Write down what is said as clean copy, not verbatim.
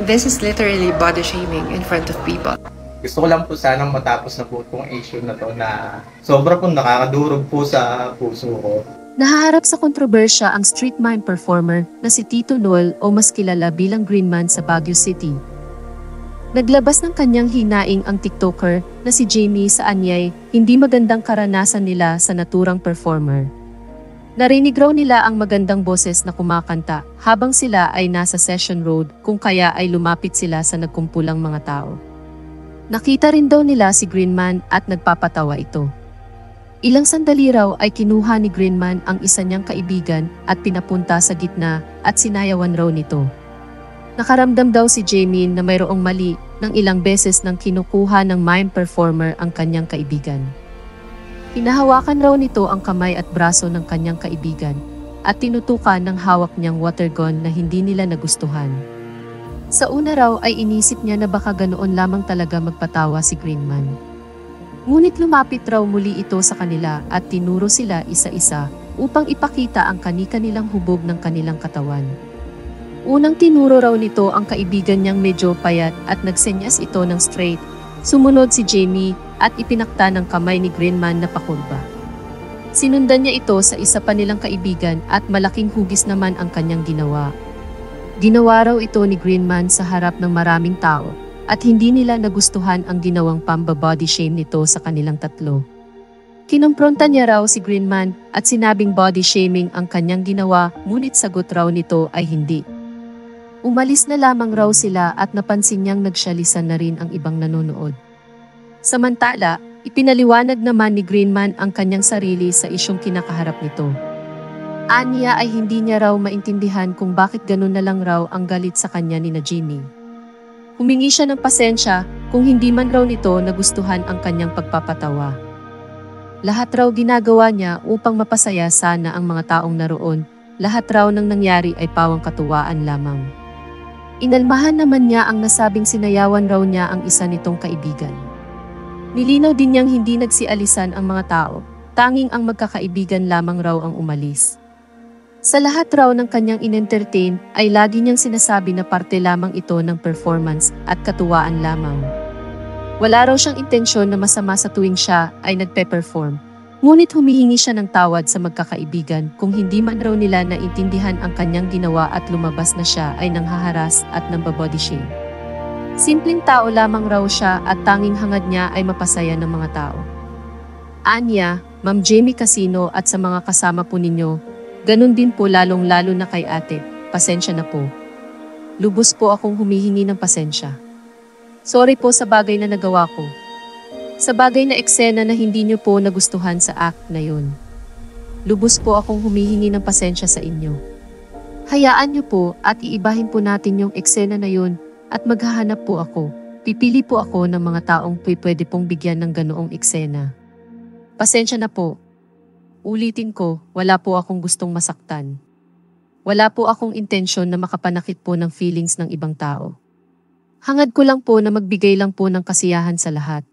This is literally body shaming in front of people. Gusto ko lang po sanang matapos na po itong issue na to na sobra po nakakadurog po sa puso ko. Nahaharap sa kontrobersya ang street mime performer na si Tito Noel o mas kilala bilang Greenman sa Baguio City. Naglabas ng kanyang hinaing ang TikToker na si Jamie sa anyay hindi magandang karanasan nila sa naturang performer. Narinig raw nila ang magandang boses na kumakanta habang sila ay nasa Session Road kung kaya ay lumapit sila sa nagkumpulang mga tao. Nakita rin daw nila si Greenman at nagpapatawa ito. Ilang sandali raw ay kinuha ni Greenman ang isa niyang kaibigan at pinapunta sa gitna at sinayawan raw nito. Nakaramdam daw si Jamie na mayroong mali nang ilang beses nang kinukuha ng mime performer ang kanyang kaibigan. Hinahawakan raw nito ang kamay at braso ng kanyang kaibigan at tinutukan ng hawak niyang water gun na hindi nila nagustuhan. Sa una raw ay inisip niya na baka ganoon lamang talaga magpatawa si Greenman. Ngunit lumapit raw muli ito sa kanila at tinuro sila isa-isa upang ipakita ang kani-kanilang hubog ng kanilang katawan. Unang tinuro raw nito ang kaibigan niyang medyo payat at nagsenyas ito ng straight. Sumunod si Jamie at ipinakta ng kamay ni Greenman na pakurba. Sinundan niya ito sa isa pa nilang kaibigan at malaking hugis naman ang kanyang ginawa. Ginawa raw ito ni Greenman sa harap ng maraming tao at hindi nila nagustuhan ang ginawang pamba-body shame nito sa kanilang tatlo. Kinompronta niya raw si Greenman at sinabing body shaming ang kanyang ginawa ngunit sagot raw nito ay hindi. Umalis na lamang raw sila at napansin niyang nagsyalisan na rin ang ibang nanonood. Samantala, ipinaliwanag naman ni Greenman ang kanyang sarili sa isyong kinakaharap nito. Aniya ay hindi niya raw maintindihan kung bakit ganun na lang raw ang galit sa kanya ni na Jimmy. Humingi siya ng pasensya kung hindi man raw nito nagustuhan ang kanyang pagpapatawa. Lahat raw ginagawa niya upang mapasaya sana ang mga taong naroon, lahat raw ng nangyari ay pawang katuwaan lamang. Inalmahan naman niya ang nasabing sinayawan raw niya ang isa nitong kaibigan. Nilinaw din niyang hindi nagsialisan ang mga tao, tanging ang magkakaibigan lamang raw ang umalis. Sa lahat raw ng kanyang in-entertain ay lagi niyang sinasabi na parte lamang ito ng performance at katuwaan lamang. Wala raw siyang intensyon na masama sa tuwing siya ay nagpe-perform, ngunit humihingi siya ng tawad sa magkakaibigan kung hindi man raw nila naintindihan ang kanyang ginawa at lumabas na siya ay nanghaharas at nambabody shame. Simpleng tao lamang raw siya at tanging hangad niya ay mapasaya ng mga tao. Anya, Ma'am Jamie Casino at sa mga kasama po ninyo, ganun din po lalong-lalo na kay ate, pasensya na po. Lubos po akong humihingi ng pasensya. Sorry po sa bagay na nagawa ko. Sa bagay na eksena na hindi niyo po nagustuhan sa act na yun. Lubos po akong humihingi ng pasensya sa inyo. Hayaan niyo po at iibahin po natin yung eksena na yun at maghahanap po ako. Pipili po ako ng mga taong pwede pong bigyan ng ganoong eksena. Pasensya na po. Ulitin ko, wala po akong gustong masaktan. Wala po akong intensyon na makapanakit po ng feelings ng ibang tao. Hangad ko lang po na magbigay lang po ng kasiyahan sa lahat.